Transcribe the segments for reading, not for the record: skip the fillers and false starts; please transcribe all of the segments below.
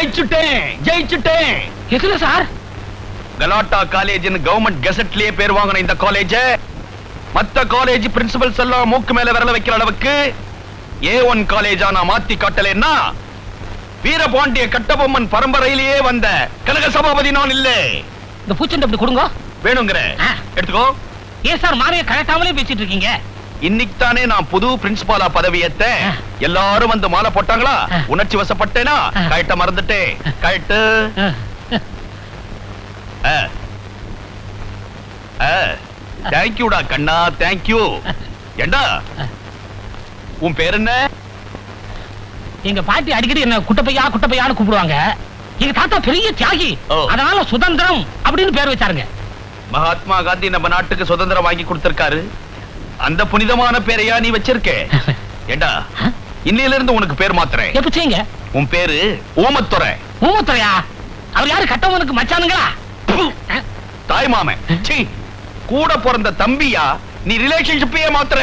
ஜெயிச்சுட்டேன். எதுல சார்? கலாட்டா college government கெசட்லயே பேர் வாங்கின இந்த காலேஜ் மத்த காலேஜ் பிரின்சிபல்ஸ் எல்லாம் மூக்கு மேல விரல வைக்கிற அளவுக்கு A1 காலேஜா நான் மாத்தி காட்டலன்னா வீரபாண்டிய கட்டபொம்மன் பரம்பரையிலேயே வந்த கனக சபாபதி நான் இல்ல. இந்த பூச்செண்டு அப்படி கொடுங்க. வேணுங்கிற எடுத்துக்கோ. ஏன் சார் மாறிய கரெக்டாமலே பேசிட்டு இருக்கீங்க? இன்னைக்கு தானே நான் புது பிரின்சிபாலா பதவியேத்த. எல்லாரும் வந்து மாலை போட்டாங்களா? உணர்ச்சி வசப்பட்டேனா கரெக்டா மறந்துட்டேன். கரெக்ட். தேங்க்யூடா கண்ணா, தேங்க்யூ. ஏண்டா உன் பேர் என்ன? எங்க பாட்டி அடிக்கடி என்ன குட்டப்பையான்னு கூப்பிடுவாங்க. எங்க தாத்தா பெரிய தியாகி, அதனால சுதந்திரம் அப்படின்னு பேர் வச்சாருங்க. மகாத்மா காந்தி நம்ம நாட்டுக்கு சுதந்திரம் வாங்கி கொடுத்திருக்காரு. அந்த புனிதமான பேரையா நீ வச்சிருக்க? ஏண்டா இன்னையில இருந்து உனக்கு பேர் மாத்துறேன். எப்படி செய்யுங்க? உன் பேரு ஊமத்துறை. ஊமத்துறையா? அவர் யாரு? கட்டவனுக்கு மச்சானுங்களா? தாய் மாமன். கூட பிறந்த தம்பியா? நீ ரிலேஷன்ஷிப்பையே மாத்துற.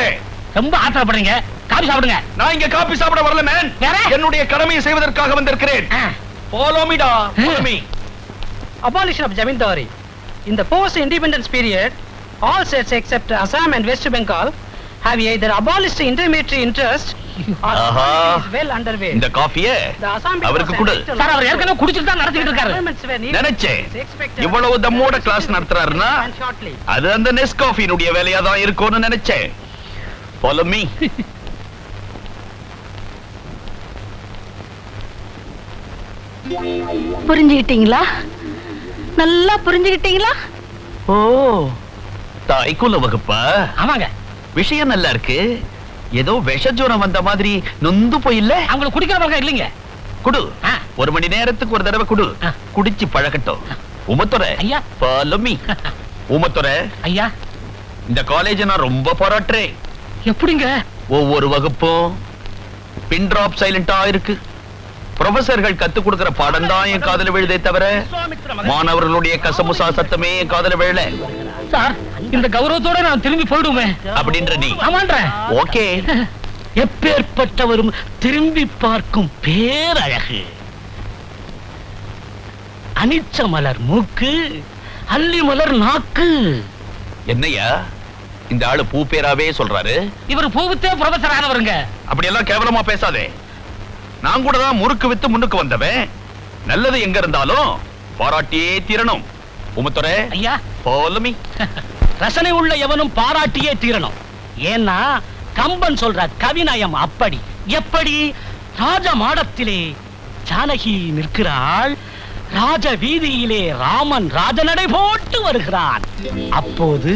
ரொம்ப ஆத்திரப்படுறீங்க. காபி சாப்பிடுங்க. நான் இங்க காபி சாப்பிட வரல மேன். என்னுடைய கடமையை செய்வதற்காக வந்திருக்கிறேன். Follow me da. Follow me. Abolition of Jamindari. In the post-independence period, all states except Assam and West Bengal have either abolished intermediary interest or is well underway. இந்த காஃபியே அவருக்கு கொடு. சார் அவர் ஏற்கனவே குடிச்சிட்டு தான் நடத்திட்டு இருக்காரு. நினைச்சேன் இவ்வளவு தம்மோட கிளாஸ் நடத்துறாருன்னா அது அந்த நெஸ்காஃபியினுடைய வேலையா தான் இருக்கும்னு நினைச்சேன். Follow me. புரிஞ்சுக்கிட்டீங்களா? நல்லா புரிஞ்சுக்கிட்டீங்களா? ஓ தாய்க்குள்ள வகுப்பா? ஆமாங்க. விஷயம் நல்லா இருக்கு. ஏதோ விஷஜுரம் வந்த மாதிரி நொந்து போயில்ல. அவங்களை குடிக்கிறவங்க இல்லைங்க. குடு. 1 மணி நேரத்துக்கு ஒரு தடவை குடு. குடிச்சு பழகட்டும். உமத்துறை ஐயா. Follow me. உமத்துறை ஐயா, இந்த காலேஜ் நான் ரொம்ப பாராட்டுறேன். எப்படிங்க? ஒவ்வொரு வகுப்பும் பின் டிராப் சைலண்டா இருக்கு. ப்ரொஃபசர்கள் கத்து கொடுக்கிற பாடம் தான் என் காதல விழுதே தவிர மாணவர்களுடைய கசமுசா சத்தமே என் காதல விழல. சார் இந்த கௌரவத்தோட நான் திரும்பி போயிடுவேன் அப்படின்ற நீ? ஆமான்றேன். ஓகே. எப்பேற்பட்டவரும் திரும்பி பார்க்கும் பேரழகு. அனிச்ச மலர் மூக்கு, அல்லி மலர் நாக்கு. என்னையா இந்த ஆளு பூ பேராவே சொல்றாரு? இவர் பூவித்தே ப்ரொஃபசர் ஆனவருங்க. அப்படி எல்லாம் கேவலமா பேசாதே. நான் கூட தான் முறுக்கு வித்து முன்னுக்கு வந்தவன். நல்லது எங்க இருந்தாலும் பாராட்டியே தீரணும். உமத்துறை ஐயா. Follow me. ரசனை உள்ள எவனும் பாராட்டியே தீரணும். ஏன்னா கம்பன் சொல்ற கவிநயம் அப்படி. எப்படி? ராஜ மாடத்திலே ஜானகி நிற்கிறாள், ராஜ வீதியிலே ராமன் ராஜநடை போட்டு வருகிறான். அப்போது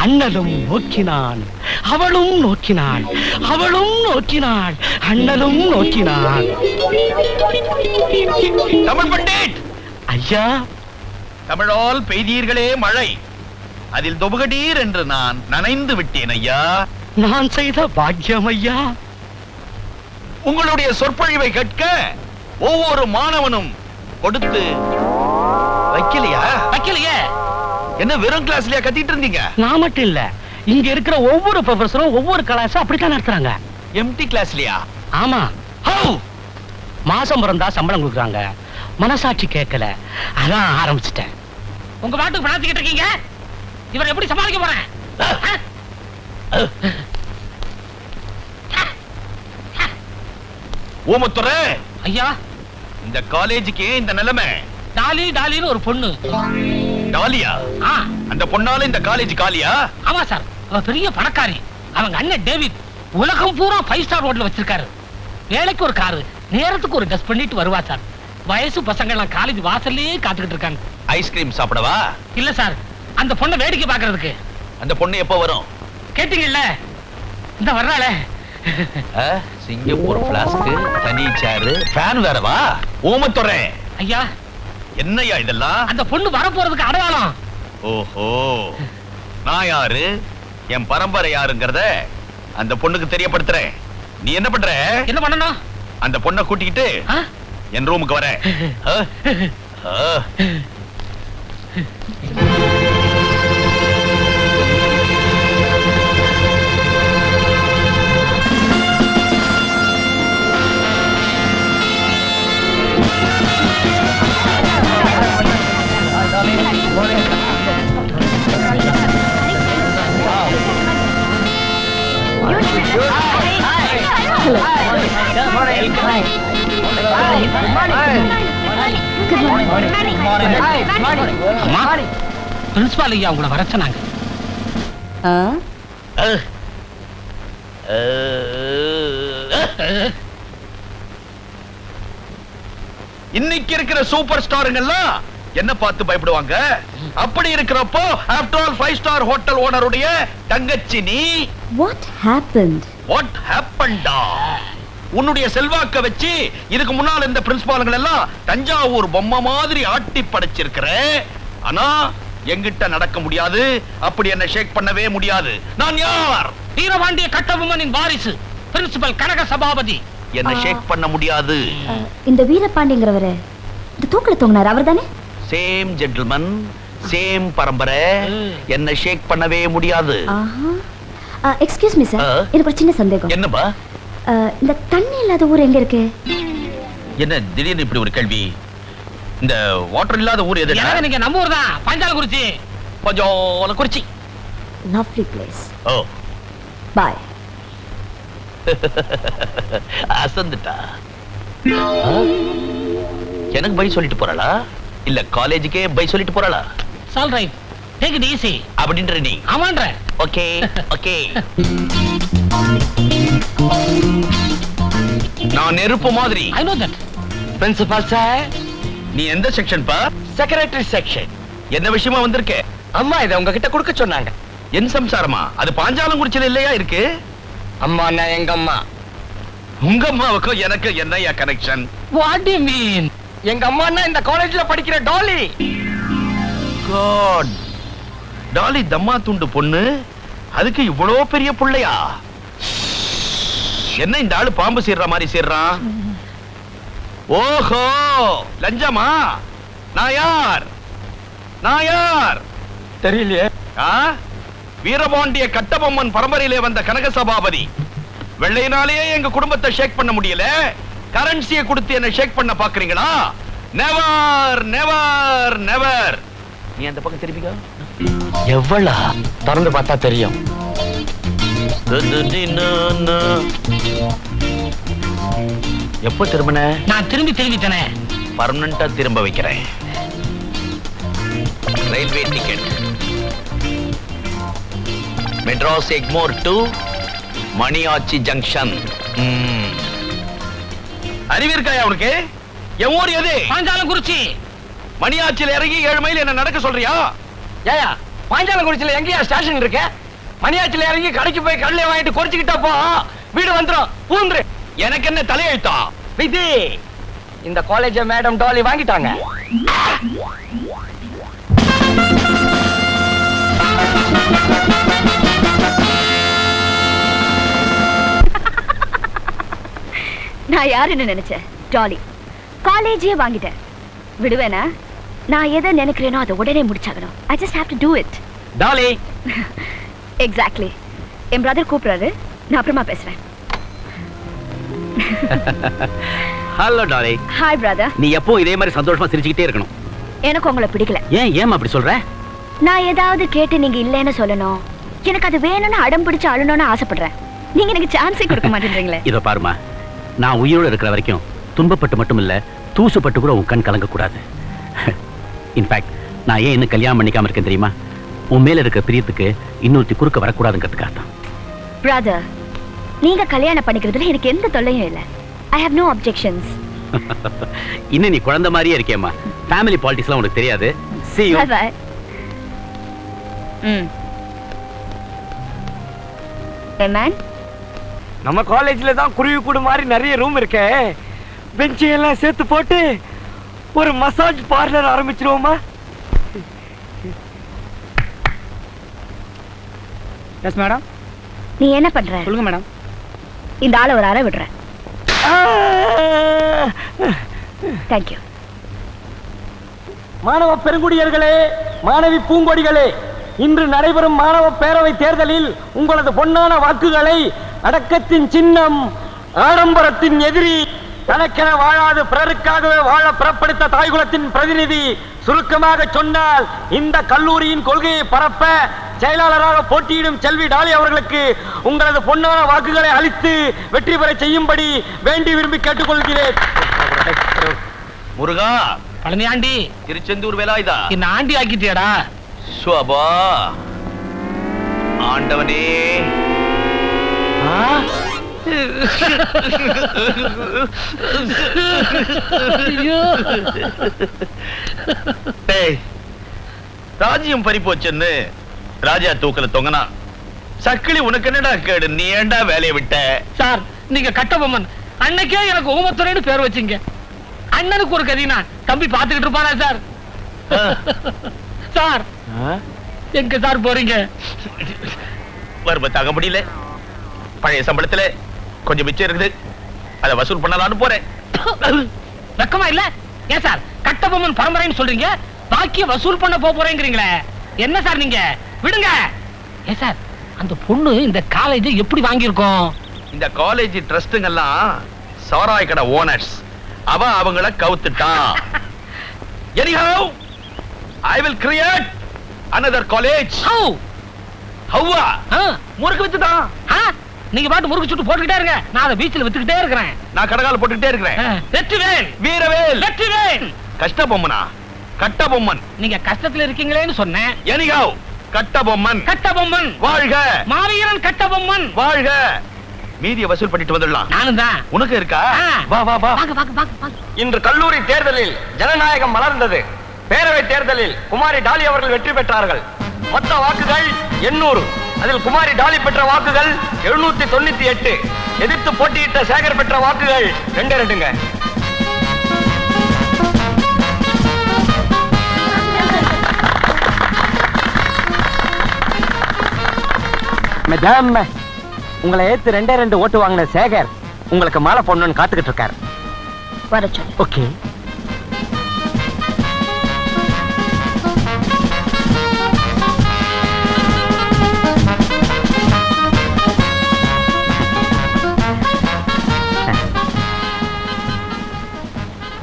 அண்ணலும் நோக்கினான், அவளும் நோக்கினாள், அவளும் நோக்கினாள், அண்ணலும் நோக்கினான். தமிழ் பண்டிட் ஐயா. தமிழால் பெய்தீர்களே மழை, அதில் தொபுகடீர் என்று நான் நனைந்து விட்டேன் ஐயா. நான் செய்த பாக்கியம் ஐயா. உங்களுடைய சொற்பொழிவை கேட்க ஒவ்வொரு மாணவனும் கொடுத்து வைக்கலையா? வைக்கலையே. என்ன வெறும் கிளாஸ்லயா கத்திட்டு இருந்தீங்க? நான் மட்டும் இல்ல, இங்க இருக்கிற ஒவ்வொரு ப்ரொஃபஸரும் ஒவ்வொரு கிளாஸ் அப்படித்தான் நடத்துறாங்க. எம்டி கிளாஸ்லயா? ஆமா. மாசம் பிறந்தா சம்பளம் கொடுக்குறாங்க, மனசாட்சி கேட்கல, அதான் ஆரம்பிச்சிட்டேன். உங்க பாட்டுக்கு பிரார்த்திக்கிட்டு இருக்கீங்க. இவர் எப்படி சமாளிக்க போறேன்? ஊமத்துறை ஐயா, இந்த காலேஜுக்கு இந்த நிலைமை. டாலி டாலின்னு ஒரு பொண்ணு. டாலியா? அந்த பொண்ணால இந்த காலேஜ் காலியா? ஆமா சார், அவ பெரிய பணக்காரி. அவங்க அண்ணன் டேவிட் உலகம் பூரா 5 ஸ்டார் ஹோட்டல் வச்சிருக்காரு. வேலைக்கு ஒரு காரு, நேரத்துக்கு ஒரு டஸ்ட் பண்ணிட்டு வருவா சார். வயசு பசங்க எல்லாம் காலேஜ் வாசல்லே காத்துக்கிட்டு இருக்காங்க. ஐஸ்கிரீம் சாப்பிடவா? இல்ல சார், அந்த பொண்ணை வேடிக்கை பாக்குறதுக்கு. அந்த பொண்ணு எப்போ வரும்? கேட்டீங்கல்ல, இந்த வர்றாள. சிங்கப்பூர் பிளாஸ்க், தனி சேரு, ஃபேன் வேறவா? ஊமத்துறை ஐயா. என்னையா இதெல்லாம்? அந்த பொண்ணு வர போறதுக்கு அடையாளம். ஓஹோ, நான் யாரு, என் பரம்பரை யாருங்கறத அந்த பொண்ணுக்கு தெரியப்படுத்துறேன். நீ என்ன பண்ற? என்ன பண்ணணும்? அந்த பொண்ணை கூட்டிக்கிட்டு என் ரூமுக்கு வர. Hello. அம்மா, பிரின்சிபால் ஐயா உங்களை வர சொன்னாங்க. இன்னைக்கு இருக்கிற சூப்பர் ஸ்டாருங்கெல்லாம் என்ன பார்த்து பயப்படுவாங்க? அப்படி இருக்கிறப்போ ஆஃப்டர் ஆல் 5 ஸ்டார் ஹோட்டல் ஓனருடைய தங்கச்சி நீ. What happened? வாட் ஹேப்பன்டா? உன்னுடைய செல்வாக்க வச்சு இதுக்கு முன்னால இந்த பிரின்சிபால்கள் எல்லாம் தஞ்சாவூர் பொம்மை மாதிரி ஆட்டி படைச்சிருக்கிற. ஆனா எங்கிட்ட நடக்க முடியாது. அப்படி என்ன ஷேக் பண்ணவே முடியாது. நான் யார்? வீரபாண்டிய கட்டபொம்மனின் வாரிசு பிரின்சிபல் கனக சபாபதி. என்ன ஷேக் பண்ண முடியாது. இந்த வீரபாண்டிங்கிறவரு இந்த தூக்கல தொங்கினார் அவர்தானே? சேம் ஜென்டில்மன், சேம் பரம்பரை. என்ன ஷேக் பண்ணவே முடியாது. எக்ஸ்கியூஸ் மீ சார், எனக்கு ஒரு சின்ன சந்தேகம். என்னப்பா? இந்த தண்ணி இல்லாத ஊர் எங்க இருக்கு? என்ன திடீர்னு இப்படி ஒரு கேள்வி? இந்த வாட்டர் இல்லாத ஊர் எது? நீங்க நம்ம ஊர் தான், பஞ்சாலங்குறிச்சி. பஞ்சாலங்குறிச்சி. Lovely place. ஓ. Bye. அசந்துட்டா. எனக்கு பை சொல்லிட்டு போறாளா? இல்ல காலேஜுக்கே பை சொல்லிட்டு போறாளா? All right, take it easy அப்படின்ற நீ. ஆமான்ற. Okay okay. நான் நெருப்பு மாதிரி. I know that. Principal sir, நீ எந்த செக்ஷன் பா? Secretary section. என்ன விஷயமா வந்திருக்க? அம்மா இதை உங்ககிட்ட கொடுக்க சொன்னாங்க. என் சம்சாரமா? அது பாஞ்சாலங்குறிச்சில இல்லையா இருக்கு? அம்மா நான் எங்க அம்மா. உங்க அம்மாவுக்கும் எனக்கு என்னையா connection? What to you mean? எங்க அம்மான்னா இந்த காலேஜ்ல படிக்கிற டாலி. காட், டாலி தம்மா துண்டு பொண்ணு, அதுக்கு இவ்வளோ பெரிய புள்ளையா? என்ன இந்த ஆளு பாம்பு சீர்ற மாதிரி சீர்றான்? ஓஹோ, லஞ்சமா? நான் யார்? நான் யார் தெரியலையே. வீரபாண்டிய கட்டபொம்மன் பரம்பரையிலே வந்த கனக சபாபதி. வெள்ளையினாலேயே எங்க குடும்பத்தை ஷேக் பண்ண முடியல, கரன்சியை கொடுத்து என்ன ஷேக் பண்ண பாக்குறீங்களா? Never never never. நீ அந்த பக்கம் திருப்பிக்க. எவ்வளா திறந்து பார்த்தா தெரியும். எப்போ திரும்பின? நான் திரும்பிட்டேனே. பர்மனண்டா திரும்ப வைக்கிறேன். Railway ticket, Madras Egmore to Maniyachi junction. அறிவிருக்காயா உனக்கு? என் ஊர் எது? பாஞ்சாலங்குறிச்சி. மணியாச்சில இறங்கி 7 மைல் என்ன நடக்க சொல்றியா? ஏயா பாஞ்சாலங்குறிச்சில எங்கயா ஸ்டேஷன் இருக்கு? மணியாச்சில இறங்கி கடைக்கு போய் கடலை வாங்கிட்டு குறைச்சிக்கிட்டா போ, வீடு வந்துரும். பூந்துரு. எனக்கு என்ன தலையெழுத்தா? விதி. இந்த காலேஜ மேடம் டாலி வாங்கிட்டாங்க. நான் யாருன்னு நினைச்சேன்? டாலி. காலேஜே வாங்கிட்டேன். விடுவேனா? நான் எதை நினைக்கிறேனோ அதை உடனே முடிச்சாகணும். I just have to do it. Dolly. Exactly. என் பிரதர் கூப்பிடுறாரு, நான் அப்புறமா பேசுறேன். Hello Dolly. Hi brother. நீ எப்போ இதே மாதிரி சந்தோஷமா சிரிச்சுக்கிட்டே இருக்கணும். எனக்கு உங்களை பிடிக்கல. ஏன் அப்படி சொல்ற? நான் ஏதாவது கேட்டு நீங்க இல்லைன்னு சொல்லணும். எனக்கு அது வேணும்னு அடம் பிடிச்சு அழணும்னு ஆசைப்படுறேன். நீங்க எனக்கு சான்ஸே கொடுக்க மாட்டேன்றீங்களே. இதோ பாருமா, நான் உயிரோட இருக்கிற வரைக்கும் துன்பப்பட்டு மட்டும் இல்ல, தூசுப்பட்டு கூட உன் கண் கலங்க கூடாது. இன்ஃபேக்ட் நான் ஏன் இன்னும் கல்யாணம் பண்ணிக்காம இருக்கேன் தெரியுமா? உன் மேல இருக்க பிரியத்துக்கு இன்னொருத்தி குறுக்க வரக்கூடாதுங்கிறதுக்காக தான். பிரதர், நீங்க கல்யாணம் பண்ணிக்கிறதுல எனக்கு எந்த தொல்லையும் இல்லை. I have no objections. இன்னும் நீ குழந்தை மாதிரியே இருக்கேம்மா. ஃபேமிலி பாலிடிக்ஸ்லாம் உனக்கு தெரியாது. See you. Bye bye. Hey man. நம்ம காலேஜ்ல தான் குருவி கூடு மாதிரி நிறைய ரூம் இருக்கே. பெஞ்ச் எல்லாம் சேர்த்து போட்டு ஒரு மசாஜ் பார்லர் ஆரம்பிச்சிருவோமா? Yes madam. நீ என்ன பண்ற? சொல்லுங்க மேடம். இந்த ஆளை ஒரு அறை விடுறேன். Thank you. மாணவ பெருங்குடியர்களே, மாணவி பூங்கொடிகளே, இன்று நடைபெறும் மாணவ பேரவை தேர்தலில் உங்களது பொன்னான வாக்குகளை அடக்கத்தின் சின்னம், ஆடம்பரத்தின் எதிரி, தனக்கென வாழாது பிறருக்காகவே வாழ பிறப்படுத்த தாய்குலத்தின் பிரதிநிதி, சுருக்கமாக சொன்னால் இந்த கல்லூரியின் கொள்கையை பரப்ப செயலாளராக போட்டியிடும் செல்வி டாலி அவர்களுக்கு உங்களது பொன்னான வாக்குகளை அளித்து வெற்றி பெற செய்யும்படி வேண்டி விரும்பி கேட்டுக்கொள்கிறேன். முருகா, பழனியாண்டி, திருச்செந்தூர் வேலாயுதா, என்ன ஆண்டி ஆக்கிட்டியாடா? சுவபா ஆண்டவனே. டேய், ராஜ்யம் பறிப்போச்சுன்னு ராஜா தூக்கல தொங்கனா சக்கிலி உனக்கு என்னடா கேடு? நீ ஏன்டா வேலையை விட்ட? சார், நீங்க கட்டபொம்மன் அன்னைக்கே எனக்கு ஊமத்துறைன்னு பேர் வச்சீங்க. அண்ணனுக்கு ஒரு கதினா தம்பி பாத்துக்கிட்டு இருப்பாரா சார்? சார், எங்க சார் போறீங்க? வறுமை முடியல. பழைய சம்பளத்துல கொஞ்சம் மிச்சம் இருக்குது, அதை வசூல் பண்ணலாம்னு போறேன். வெக்கமா இல்ல? ஏன் சார் கட்டபொம்மன் பரம்பரைன்னு சொல்றீங்க, பாக்கிய வசூல் பண்ண போறேங்கிறீங்களே, என்ன சார் நீங்க? விடுங்க. ஏன் சார், அந்த பொண்ணு இந்த காலேஜ் எப்படி வாங்கியிருக்கோம்? இந்த காலேஜ் ட்ரஸ்டுங்க எல்லாம் சாராய கடை ஓனர்ஸ். அவங்கள கவுத்துட்டான். Anyhow, I will create another college. Hawwa முறுக்கு வித்துட்டான். நீங்க பாட்டு முறுக்கு சுட்டு போட்டுக்கிட்டே இருங்க, நான் அதை பீச்சில் வித்துக்கிட்டே இருக்கிறேன். நான் கடகால போட்டுக்கிட்டே இருக்கிறேன். வெற்றிவேல், வீரவேல், வெற்றிவேல். கஷ்டபொம்மனா? கட்டபொம்மன். நீங்க கஷ்டத்துல இருக்கீங்களேன்னு சொன்னேன். Anyhow, கட்டபொம்மன். கட்டபொம்மன் வாழ்க! மாவீரன் கட்டபொம்மன் வாழ்க! மீதியை வசூல் பண்ணிட்டு வந்துடலாம். நானும் தான். உனக்கு இருக்கா? வா வா வா. இன்று கல்லூரி தேர்தலில் ஜனநாயகம் மலர்ந்தது. பேரவை தேர்தலில் குமாரி டாலி அவர்கள் வெற்றி பெற்றார்கள். மொத்த வாக்குகள் 800. அதில் குமாரி டாலி பெற்ற வாக்குகள் 798. எதிர்த்து போட்டியிட்ட சேகர் பெற்ற வாக்குகள் 2. மேடம், உங்களை ஏத்து 2 ஓட்டு வாங்கின சேகர் உங்களுக்கு மாலை பொண்ணுன்னு காத்துக்கிட்டு இருக்காரு. வர சொல்லு. ஓகே.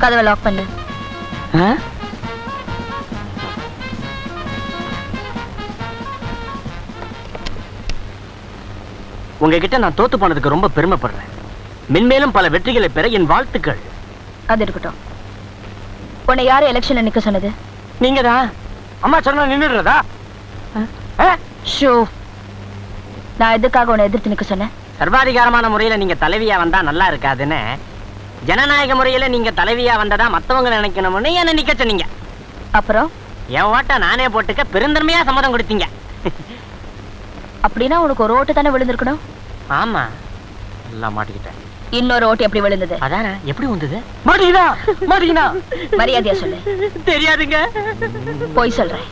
கதவை லாக் பண்ணு. உங்ககிட்ட நான் தோத்து போனதுக்கு ரொம்ப பெருமைப்படுறேன். மென்மேலும் பல வெற்றிகளை பெற என் வாழ்த்துக்கள். அது இருக்கட்டும். உன்னை யாரு எலெக்ஷன்ல நிக்க சொன்னது? நீங்கதான். அம்மா சொன்னா நின்னுடுறதா? ஷோ, நான் எதுக்காக உன்னை எதிர்த்து நிக்க சொன்னேன்? சர்வாதிகாரமான முறையில நீங்க தலைவியா வந்தா நல்லா இருக்காதுன்னு, ஜனநாயக முறையில நீங்க தலைவியா வந்ததா மத்தவங்க நினைக்கணும்னு என்ன நிக்க சொன்னீங்க. அப்புறம் என் ஓட்ட நானே போட்டுக்க பெருந்தன்மையா சம்மதம் கொடுத்தீங்க. அப்படின்னா உனக்கு ஒரு ஓட்டு தானே விழுந்திருக்கணும். ஆமா, எல்லாம் மாட்டிக்கிட்டேன். இன்னொரு ஓட்டு எப்படி விழுந்தது? அதானே, எப்படி வந்தது? மாட்டிக்கினா மரியாதையா சொல்லு. தெரியாதுங்க. போய் சொல்றேன்.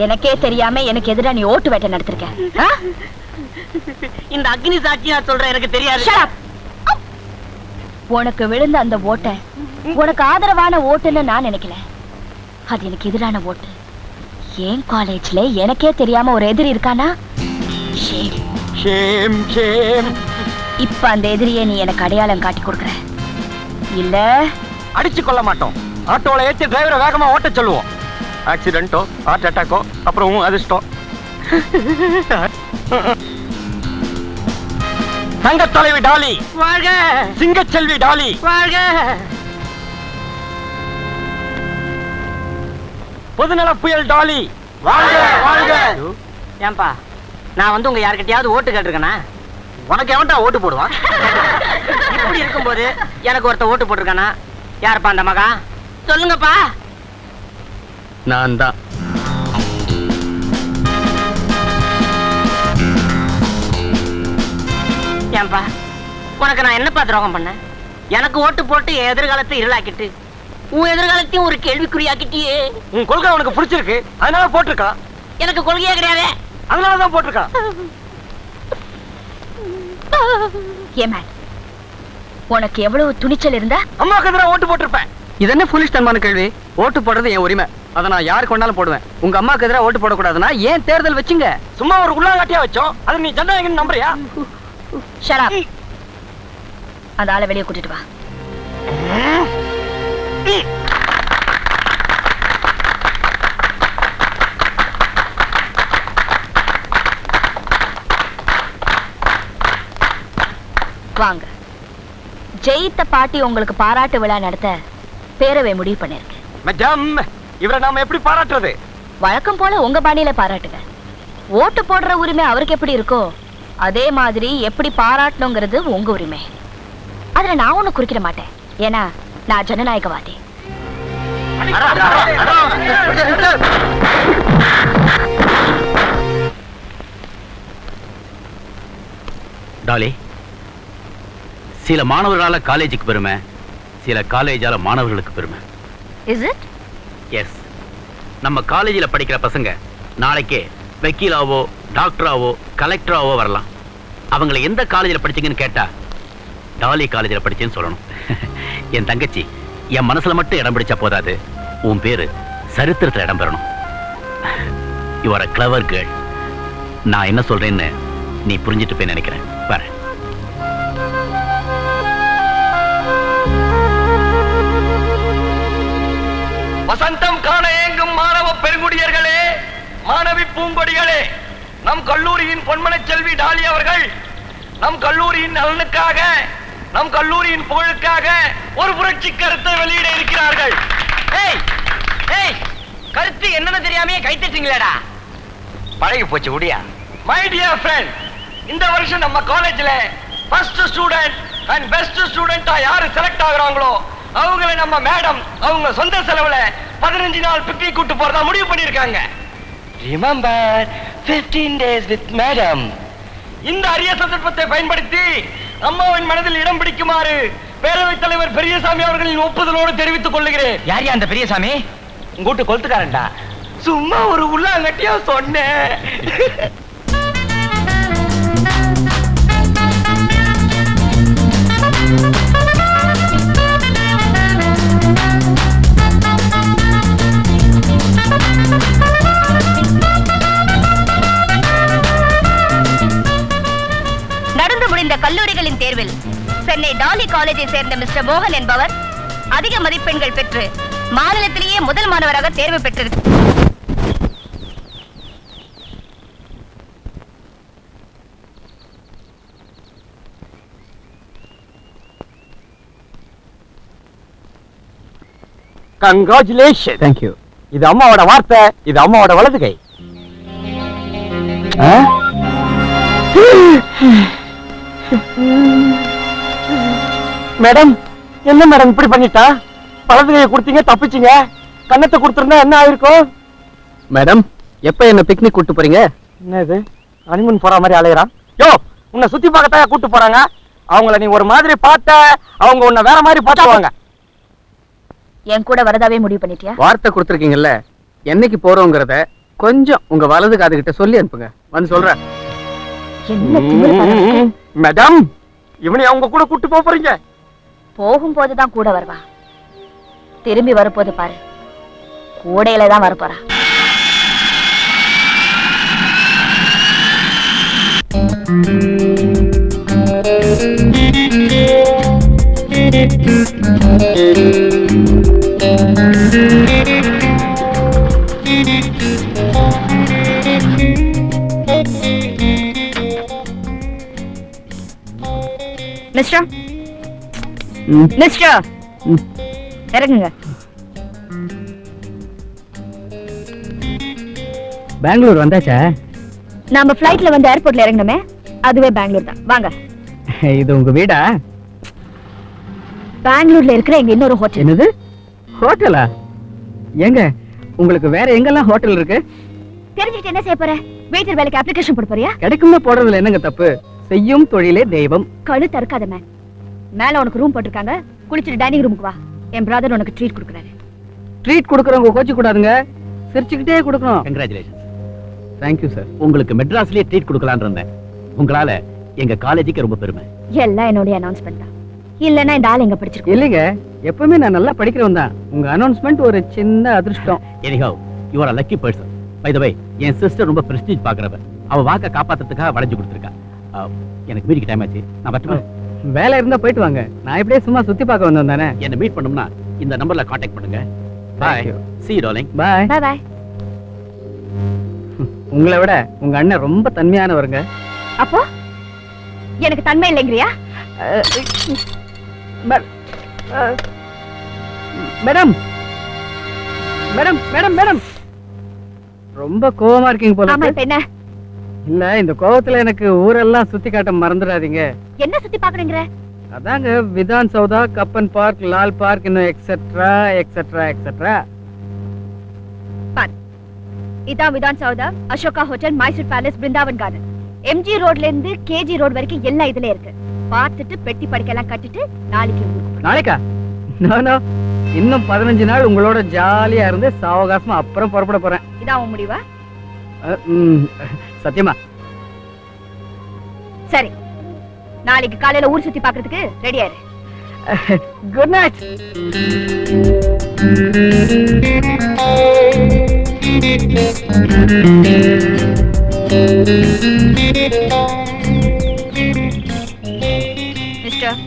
எனக்கே தெரியாம எனக்கு எதிரா நீ ஓட்டு வேட்டை நடத்திருக்க. இந்த அக்னி சாட்சியா சொல்றேன், எனக்கு தெரியாது. உனக்கு விழுந்த அந்த ஓட்டை உனக்கு ஆதரவான ஓட்டுன்னு நான் நினைக்கல. அது எனக்கு எதிரான ஓட்டு. ஏன் காலேஜ்ல எனக்கே தெரியாம ஒரு எதிரி இருக்கானா? இப்ப அந்த எதிரியை நீ எனக்கு அடையாளம் காட்டி கொடுக்கற இல்ல? அடிச்சு கொள்ள மாட்டோம். ஆட்டோல ஏற்றி டிரைவரை வேகமா ஓட்ட சொல்லுவோம். ஆக்சிடென்ட்டோ ஹார்ட் அட்டாக்கோ அப்புறம் அதிர்ஷ்டம். தங்க தலைவி டாலி வாழ்க! சிங்கச்செல்வி டாலி வாழ்க! பொதுநல புயல் டாலி வாழ்க! வாழ்க! ஏன்பா, நான் வந்து உங்க யார்கிட்டயாவது ஓட்டு கேட்டிருக்கேனா? உனக்கு எவன்டா ஓட்டு போடுவான்? இப்படி இருக்கும்போது எனக்கு ஒருத்த ஓட்டு போட்டிருக்கானா? யாருப்பா அந்த மகா? சொல்லுங்கப்பா. நான் தான். ஏன்பா, உனக்கு நான் என்னப்பா துரோகம் பண்ணேன்? எனக்கு ஓட்டு போட்டு என் எதிர்காலத்தை இருளாக்கிட்டு உன் எதிர்காலத்தையும் ஒரு கேள்விக்குறியாக்கிட்டியே. உன் கொள்கை உனக்கு பிடிச்சிருக்கு, அதனால போட்டிருக்கான். எனக்கு கொள்கையே கிடையாது, அதனாலதான் போட்டிருக்கான். ஏமேன், உனக்கு எவ்வளவு துணிச்சல் இருந்தா அம்மாவுக்கு எதிராக ஓட்டு போட்டிருப்பேன். இது என்ன புலிஷ் தன்மான கேள்வி? ஓட்டு போடுறது என் உரிமை, அதை நான் யாருக்கு வேணாலும் போடுவேன். உங்க அம்மாவுக்கு எதிராக ஓட்டு போடக்கூடாதுன்னா ஏன் தேர்தல் வச்சுங்க? சும்மா ஒரு உள்ளாங்காட்டியா வச்சோம், அது நீ ஜனநாயகம் நம்புறியா? Shut up. அந்த ஆளை வெளியே கூட்டிட்டு வா. வாங்க. ஜெயித்த பாட்டி உங்களுக்கு பாராட்டு விழா நடத்த பேரவை முடிவு பண்ணிருக்கு. மேடம், இவரை நாம எப்படி பாராட்டுறது? வழக்கம் போல உங்க பாணியில பாராட்டுங்க. ஓட்டு போடுற உரிமை அவருக்கு எப்படி இருக்கோ அதே மாதிரி எப்படி பாராட்டணுங்கிறது உங்க உரிமை. அதுல நான் ஒண்ணு குறிக்கிட மாட்டேன். ஏன்னா நான் ஜனநாயகவாதி. டாலி, சில மாணவர்களால காலேஜுக்கு பெருமை, சில காலேஜால மாணவர்களுக்கு பெருமை. Is it? எஸ். நம்ம காலேஜில் படிக்கிற பசங்க நாளைக்கே வக்கீலாவோ டாக்டராவோ கலெக்டராவோ வரலாம். அவங்கள எந்த காலேஜில் படிச்சீங்கன்னு கேட்டா டாலி காலேஜில் படிச்சேன்னு சொல்லணும். என் தங்கச்சி என் மனசுல மட்டும் இடம் பிடிச்சா போதாது, உன் பேரு சரித்திரத்தில் இடம் பெறணும். You are a clever girl. நான் என்ன சொல்றேன்னு நீ புரிஞ்சிட்டு போய் நினைக்கிறேன். பாரு. வசந்தம் காண ஏங்கும் மாணவ பெருங்குடியர்களே, மாணவி பூங்கொடிகளே, நம் கல்லூரியின் பொன்மன செல்வி டாலி அவர்கள் நம் கல்லூரியின் நலனுக்காக, நம் கல்லூரியின் புகழுக்காக ஒரு புரட்சி கருத்தை வெளியிட இருக்கிறார்கள். கருத்து என்னன்னு தெரியாமையே கைத்தட்டீங்களேடா. பழகி போச்சு உடியா. மை டியர் ஃப்ரெண்ட், இந்த வருஷம் நம்ம காலேஜ்ல ஃபர்ஸ்ட் ஸ்டூடெண்ட் அண்ட் பெஸ்ட் ஸ்டூடெண்டா யாரு செலக்ட் ஆகுறாங்களோ அவங்களை நம்ம மேடம் அவங்க சொந்த செலவுல 15 நாள் பிக்னிக் கூட்டு போறதா முடிவு பண்ணிருக்காங்க. Remember 15 days with madam. இந்த அரிய சந்தர்ப்பத்தை பயன்படுத்தி அம்மாவின் மனதில் இடம் பிடிக்குமாறு பேரவைத் தலைவர் பெரியசாமி அவர்களின் ஒப்புதலோடு தெரிவித்துக் கொள்ளுகிறேன். யார் அந்த பெரியசாமி? உங்கூட்டு கொளுத்துக்காரன்டா. சும்மா ஒரு உள்ளாங்கட்டியா சொன்னேன். நடந்து முடிந்த கல்லூரிகளின் தேர்வில் சென்னை டாலி காலேஜை சேர்ந்த மிஸ்டர் மோகன் என்பவர் அதிக மதிப்பெண்கள் பெற்று மாநிலத்திலேயே முதல் மாணவராக தேர்வு பெற்றிருக்கு. கங்க்ராச்சுலேஷன். Thank you. இது அம்மாவோட வார்த்தை, இது அம்மாவோட வலது கை. மேடம், என்ன மேடம் இப்படி பண்ணிட்டா? வலது கையை கொடுத்தீங்க, தப்பிச்சீங்க. கண்ணத்தை கொடுத்திருந்தா என்ன ஆயிருக்கும்? மேடம், எப்ப என்ன பிக்னிக் கூட்டு போறீங்க? என்ன இது, ஹனிமூன் போற மாதிரி அலையறான்? யோ, உன்னை சுத்தி பார்க்கத்தான் கூட்டு போறாங்க. அவங்கள நீ ஒரு மாதிரி பார்த்த, அவங்க உன்னை வேற மாதிரி பார்த்துவாங்க. என் கூட வரதாவே முடிவு பண்ணிட்டியா? வார்த்தை கொடுத்துருக்கீங்கல்ல, என்னைக்கு போறோங்கிறத கொஞ்சம் உங்க வலது காது கிட்ட சொல்லி அனுப்புங்க, வந்து சொல்றேன். மேடம், இவனை அவங்க கூட கூட்டு போறீங்க? போகும்போதுதான் கூட வருவா, திரும்பி வரப்போது பாரு கூடையில தான் வரப்போறா. மிஸ்டர், மிஸ்டர், இறங்குங்க. பெங்களூர் வந்தாச்சா? நாம ஃளைட்ல வந்து ஏர்போர்ட்ல இறங்கணுமே, அதுவே பெங்களூர் தான். வாங்க. இது உங்க வீடா? பெங்களூர்ல இருக்கிற எங்க இன்னொரு ஹோட்டல். என்னது, ஹோட்டலா? எங்க உங்களுக்கு வேற எங்கெல்லாம் ஹோட்டல் இருக்கு? தெரிஞ்சுட்டு என்ன செய்ய போற? வெயிட்டர் வேலைக்கு அப்ளிகேஷன் போட போறியா? கிடைக்கும்னு போடுறதுல என்னங்க தப்பு? செய்யும் தொழிலே தெய்வம். கழு தற்காத மேன். மேல உனக்கு ரூம் போட்டிருக்காங்க, குளிச்சுட்டு டைனிங் ரூமுக்கு வா. என் பிரதர் உனக்கு ட்ரீட் கொடுக்குறாரு. ட்ரீட் கொடுக்கறவங்க கோச்சு கூடாதுங்க, சிரிச்சுக்கிட்டே கொடுக்கணும். கங்க்ராச்சுலேஷன். Thank you sir. உங்களுக்கு மெட்ராஸ்லயே ட்ரீட் கொடுக்கலான்னு இருந்தேன். உங்களால எங்க காலேஜுக்கு ரொம்ப பெருமை. எல்லாம் என்னுடைய அனௌன்ஸ்மெண்ட் தான், இல்லன்னா இந்த ஆள் எங்க படிச்சிருக்கோம். இல்லைங்க, எப்பவுமே நான் நல்லா படிக்கிறவன் தான். உங்க அனௌன்ஸ்மெண்ட் ஒரு சின்ன அதிர்ஷ்டம். Anyhow, you are a lucky person. By the way, N sister ரொம்ப பிரஸ்டீஜ் பாக்குறவ. அவ வாக்க காப்பாத்துறதுக்காக வளைஞ்சு கொடுத்துருக்கா. எனக்கு மீட்டிங் டைம் ஆச்சு, நான் வரட்டுமா? வேலை இருந்தா போயிட்டு வாங்க, நான் இப்படியே சும்மா சுத்தி பார்க்க வந்தேன் தானே. என்ன மீட் பண்ணணும்னா இந்த நம்பர்ல காண்டாக்ட் பண்ணுங்க. Thank Bye. you. See you darling. Bye. Bye bye. உங்களை விட உங்க அண்ணன் ரொம்ப தன்மையானவருங்க. அப்போ எனக்கு தன்மை இல்லைங்கறியா? மேடம் மேடம் மேடம் மேடம் ரொம்ப கோவமா இருக்கீங்க போல ஆமா, இருக்கு. இப்ப என்ன இல்ல இந்த கோவத்துல எனக்கு ஊரெல்லாம் சுத்தி காட்ட மறந்துடாதீங்க. என்ன சுத்தி பாக்குறீங்க? அதாங்க Vidhana Soudha, Cubbon park, Lal park, இன்னும் எக்ஸெட்ரா எக்ஸெட்ரா எக்ஸெட்ரா. இதான் Vidhana Soudha, Ashoka hotel, Mysore palace, Brindavan garden. MG ரோட்ல இருந்து கேஜி ரோட் வரைக்கும் எல்லாம் இதுல இருக்கு. பார்த்துட்டு பெட்டி படுக்கையெல்லாம் கட்டிட்டு நாளைக்கு ஊருக்கு போறோம். நாளைக்கா? நோ நோ, இன்னும் 15 நாள் உங்களோட ஜாலியா இருந்து சாவகாசமா அப்புறம் புறப்பட போறேன். இதான் உன் முடிவா? சத்தியமா? சரி, நாளைக்கு காலையில ஊர் சுத்தி பாக்குறதுக்கு ரெடியா இரு. Good night. மிஸ்டர்,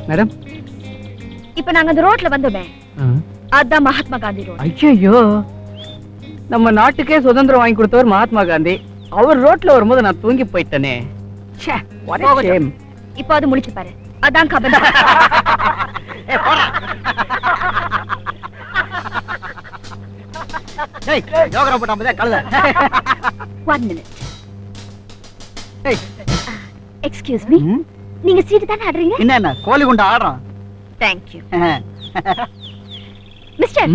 மேடம், இப்ப நாங்க அந்த ரோட்ல வந்தோமே, அதான் மகாத்மா காந்தி ரோட். ஐயோ, நம்ம நாட்டுக்கே சுதந்திரம் வாங்கி கொடுத்தவர் மகாத்மா காந்தி. அவர் ரோட்ல வரும்போது நான் தூங்கி போயிட்டேனே. ச்சே, what a shame. இப்போ அது முழிச்சு பாரு, அதான் கபன். One minute. Excuse me. நீங்க சீட்டு தானே ஆடுறீங்க? என்ன கோழி குண்டா ஆடுறோம்? Thank you. மிஸ்டர்,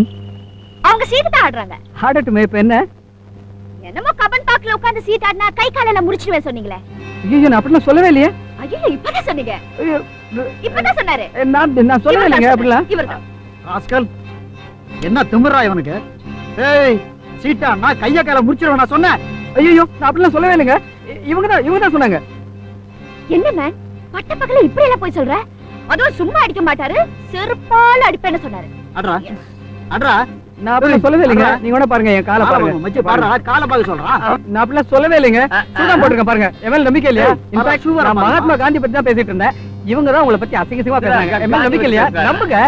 அவங்க சீட்டு தான் ஆடுறாங்க. ஆடட்டுமே, இப்ப என்ன? என்னமோ கபன் பார்க்ல உட்கார்ந்து சீட் ஆடினா கை காலெல்லாம் முறிச்சிடுவேன் சொன்னீங்களே. ஐயோ, நான் அப்படிலாம் சொல்லவே இல்லையே. ஐயோ, இப்பதான் சொன்னீங்க. ஐயோ, இப்பதான் சொன்னாரு. நான் சொல்லவே இல்லைங்க அப்படிலாம். இவர்தான். ராஸ்கல், என்ன திமிரா இவனுக்கு? ஏய், சீட்டா நான் கைய கால முடிச்சிருவேன் நான் சொன்னேன். ஐயோ, நான் அப்படிலாம் சொல்லவே இல்லைங்க. இவங்க தான் சொன்னாங்க. என்ன மேன், பட்ட பகல இப்படி எல்லாம் போய் சொல்ற? அதுவும் சும்மா அடிக்க மாட்டாரு, செருப்பால அடிப்பேன்னு சொன்னாரு. அட்ரா அட்ரா, நான் அப்படிலாம் சொல்லவே இல்லைங்க. நீங்க வேணா பாருங்க, என் காலை பாருங்க. மச்சி பாருடா, கால பாக்க சொல்றான். நான் அப்படிலாம் சொல்லவே இல்லைங்க. சூதான் போட்டுருக்கேன் பாருங்க. என் மேல நம்பிக்கை இல்லையா? இன்ஃபேக்ட் நான் மகாத்மா காந்தி பத்தி தான் பேசிட்டு இருந்தேன். இவங்க தான் உங்களை பத்தி அசிங்கமா பேசுறாங்க. என் மேல நம்பிக்கை இல்லையா? நம்புங்க.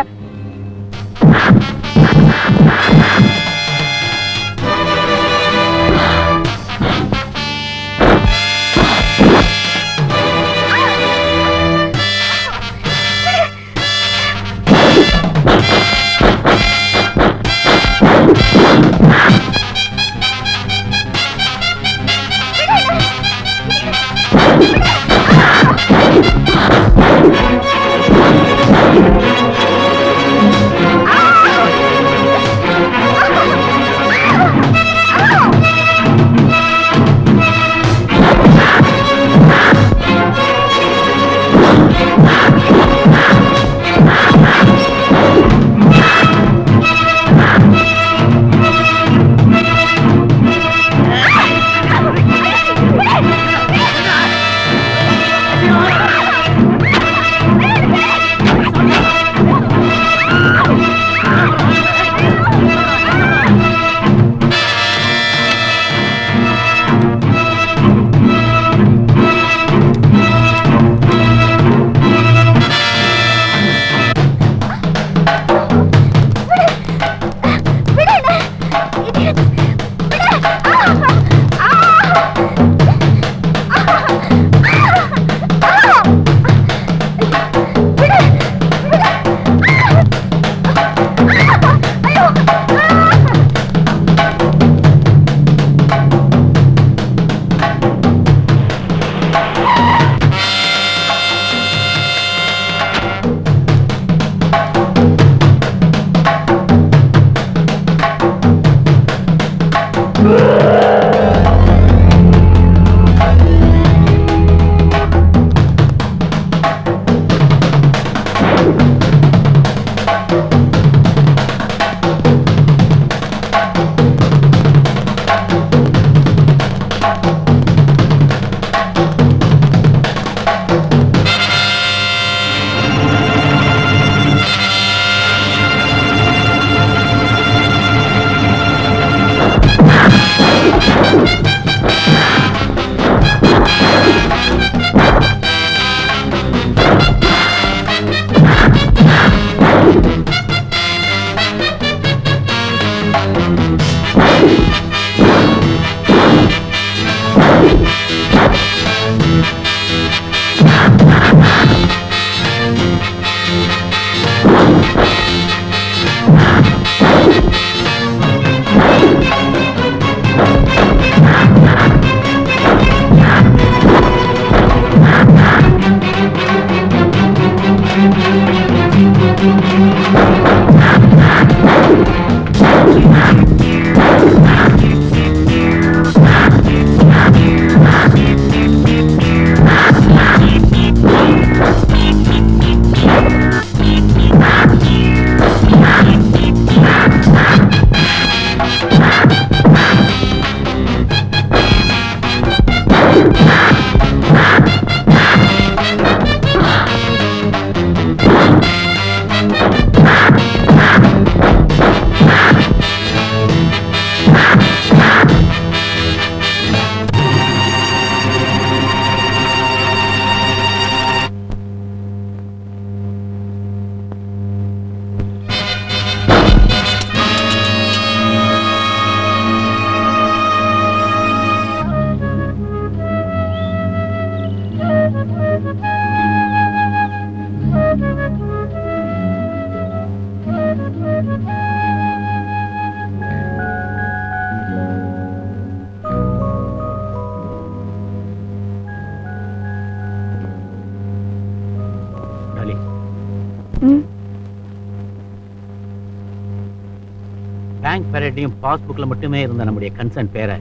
பேங்க் பேரட்டையும் பாஸ்புக்ல மட்டுமே இருந்த நம்முடைய கன்சர்ன் பேரை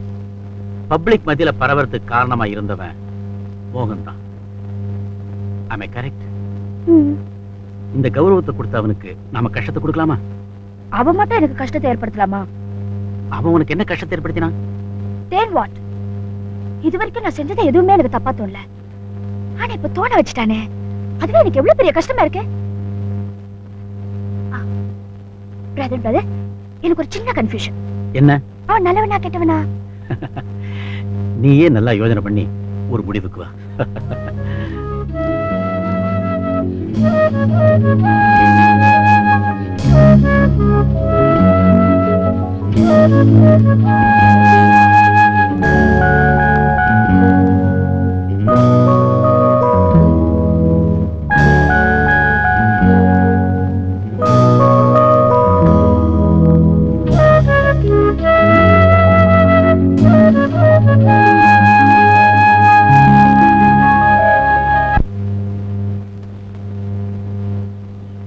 பப்ளிக் மத்தியில பரவறதுக்கு காரணமா இருந்தவன் மோகன் தான். ஆமே கரெக்ட். இந்த கௌரவத்தை கொடுத்த அவனுக்கு நாம கஷ்டத்தை கொடுக்கலாமா? அவன் மட்டும் எனக்கு கஷ்டத்தை ஏற்படுத்தலாமா? அவன் உனக்கு என்ன கஷ்டத்தை ஏற்படுத்தினா? Then what? இது வரைக்கும் நான் செஞ்சது எதுவுமே எனக்கு தப்பா தோணல. ஆனா இப்ப தோண வச்சுட்டானே, அதுவே எனக்கு எவ்வளவு பெரிய கஷ்டமா இருக்கு. பிரதர் எனக்கு ஒரு சின்ன கன்ஃபியூஷன். என்ன? அவன் நல்லவனா கெட்டவனா? நீயே நல்லா யோசனை பண்ணி ஒரு முடிவுக்கு வா.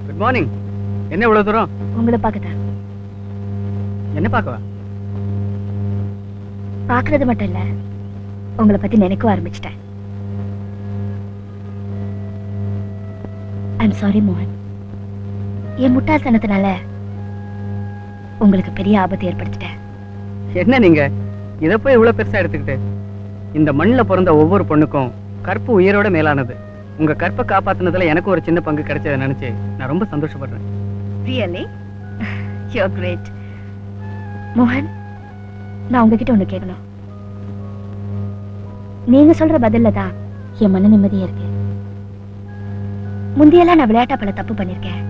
Good morning. என்ன இவ்வளவு தூரம்? உங்களை பார்க்கதான். என்ன பார்க்கவா? பார்க்கறது மட்டும் இல்ல, உங்களை பத்தி நினைக்க ஆரம்பிச்சிட்டேன். ஐம் சாரி மோகன். என் முட்டாள்தனத்தினால உங்களுக்கு பெரிய ஆபத்து ஏற்படுத்திட்டேன். என்ன நீங்க இதை போய் இவ்வளவு பெருசா எடுத்துக்கிட்டு? இந்த மண்ணில் பிறந்த ஒவ்வொரு பொண்ணுக்கும் கற்பு உயிரோட மேலானது. உங்க கற்பை காப்பாத்துனதுல எனக்கு ஒரு சின்ன பங்கு கிடைச்சதை நினைச்சு நான் ரொம்ப சந்தோஷப்படுறேன். Really? You're great. மோகன், நான் உங்ககிட்ட ஒண்ணு கேட்கணும். நீங்க சொல்ற பதில்ல தான் என் மன நிம்மதியா இருக்கு. முந்தியெல்லாம் நான் விளையாட்டா பல தப்பு பண்ணிருக்கேன்.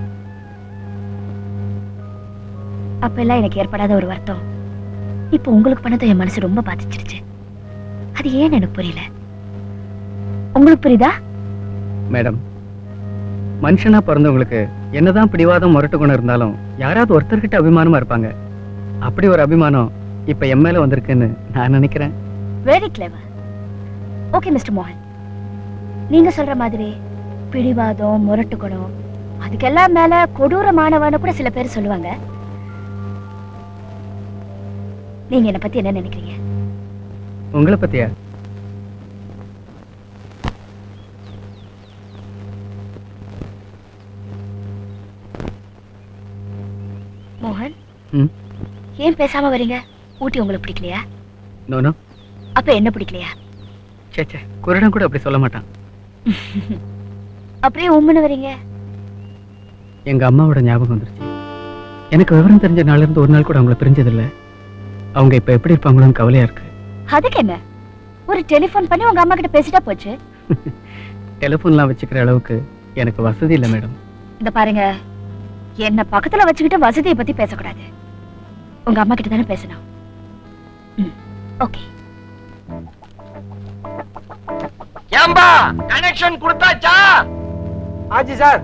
அப்ப எல்லாம் எனக்கு ஏற்படாத ஒரு வருத்தம் இப்ப உங்களுக்கு பண்ணதை என் மனசு ரொம்ப பாதிச்சிருச்சு. அது ஏன்னு எனக்கு புரியல. உங்களுக்கு புரியுதா? மேடம், மனுஷனா பிறந்தவங்களுக்கு என்னதான் பிடிவாதம் முரட்டு குணம் இருந்தாலும் யாராவது ஒருத்தர்கிட்ட அபிமானமா இருப்பாங்க. அப்படி ஒரு அபிமானம் இப்ப என் மேல வந்திருக்குன்னு நான் நினைக்கிறேன். Very clever. ஓகே மிஸ்டர் மோகன், நீங்க சொல்ற மாதிரி பிடிவாதம் முரட்டு குணம் அதுக்கெல்லாம் மேல கொடூரமானவன கூட சில பேர் சொல்லுவாங்க. நீங்க என்ன பத்தி என்ன நினைக்கிறீங்க? உங்களை பத்தியா? மோகன், ஏன் பேசாம வரீங்க? ஊட்டி உங்களுக்கு பிடிக்கலையா? நோனோ. அப்ப என்ன பிடிக்கலையா? சே, குருடன் கூட அப்படி சொல்ல மாட்டான். அப்படியே உம்முன்னு வரீங்க? எங்க அம்மாவோட ஞாபகம் வந்துருச்சு. எனக்கு விவரம் தெரிஞ்ச நாள்ல இருந்து ஒரு நாள் கூட அவங்கள பிரிஞ்சதில்லை. அவங்க இப்ப எப்படி இருப்பாங்களோன்னு கவலையா இருக்கு. அதுக்கு என்ன, ஒரு டெலிபோன் பண்ணி உங்க அம்மா கிட்ட பேசிட்டா போச்சு. டெலிபோன்லாம் வச்சுக்கிற அளவுக்கு எனக்கு வசதி இல்லை மேடம். இந்த பாருங்க, என்ன பக்கத்துல வச்சுக்கிட்டு வசதியை பத்தி பேசக்கூடாது. உங்க அம்மா கிட்ட தானே பேசணும். ஓகே. ஏம்பா கனெக்ஷன் கொடுத்தாச்சா? ஆஜி சார்.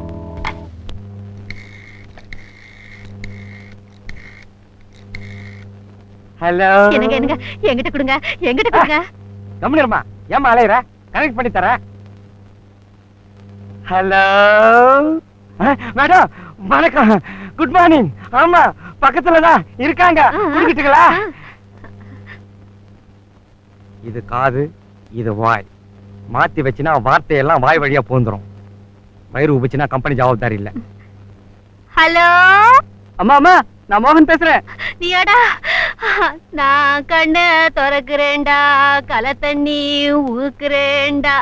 ஹலோ. என்னங்க என்னங்க என்கிட்ட கொடுங்க, என்கிட்ட கொடுங்க. கம்மிடுமா, ஏமா அலையற? கனெக்ட் பண்ணி தர. ஹலோ மேடம், வணக்கம். Good morning. ஆமா, பக்கத்துல தான் இருக்காங்க. குடிக்கிட்டுங்களா? இது காது, இது வாய். மாத்தி வச்சுனா வார்த்தையெல்லாம் வாய் வழியா போந்துரும். வயிறு உபிச்சுனா கம்பெனி ஜவாப்தாரி இல்ல. ஹலோ. அம்மா அம்மா, நான் மோகன் பேசுறேன். நீயாடா? நான் கண்ண திறக்கிறேன்டா, களை தண்ணி ஊக்குறேன்டா,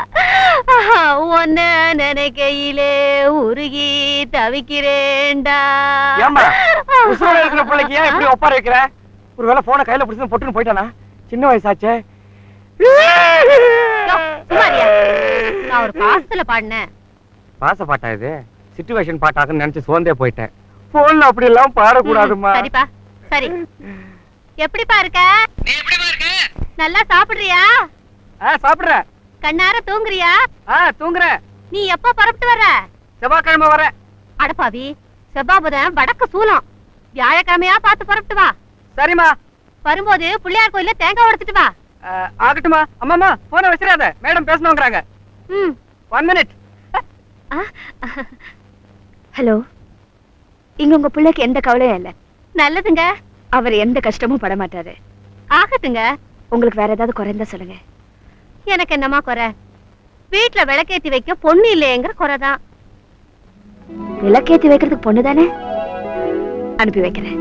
ஒன்ன நினைக்கையிலே உருகி தவிக்கிறேன்டா. ஏம்மா, உசுரோட இருக்கிற பிள்ளைக்கு ஏன் இப்படி ஒப்பார வைக்கிற? ஒருவேளை போன கையில பிடிச்சு பொட்டுன்னு போயிட்டானா? சின்ன வயசாச்சே. நான் ஒரு பாசத்துல பாடினேன். பாச பாட்டா இது? சிச்சுவேஷன் பாட்டாக்குன்னு நினைச்சு சோர்ந்தே போயிட்டேன். போன்ல அப்படி எல்லாம் பாடக்கூடாதுமா. சரிப்பா, சரி. எப்படிப்பா இருக்க? நீ எப்படிமா இருக்க? நல்லா சாப்பிடுறியா? சாப்பிடுறேன். கண்ணார தூங்குறியா? தூங்குறேன். நீ எப்ப புறப்பட்டு வர? செவ்வாய்க்கிழமை வரேன். அடப்பாவி, செவ்வாபுதன் வடக்கு சூலம். வியாழக்கிழமையா பார்த்து புறப்பட்டு வா. சரிம்மா. வரும்போது பிள்ளையார் கோயில்ல தேங்காய் உடைச்சிட்டு வா. ஆகட்டுமா. அம்மாமா போன வச்சிடாத, மேடம் பேசணுங்கிறாங்க. 1 minute. ஹலோ, இங்க உங்க பிள்ளைக்கு எந்த கவலையும் இல்ல. நல்லதுங்க. அவர் எந்த கஷ்டமும் பட மாட்டாரு. ஆகட்டுங்க. உங்களுக்கு வேற ஏதாவது குறைந்தா சொல்லுங்க. எனக்கு என்னமா குறை? வீட்டுல விளக்கேத்தி வைக்க பொண்ணு இல்லையேங்கிற குறைதான். விளக்கேத்தி வைக்கிறதுக்கு பொண்ணு தானே? அனுப்பி வைக்கிறேன்.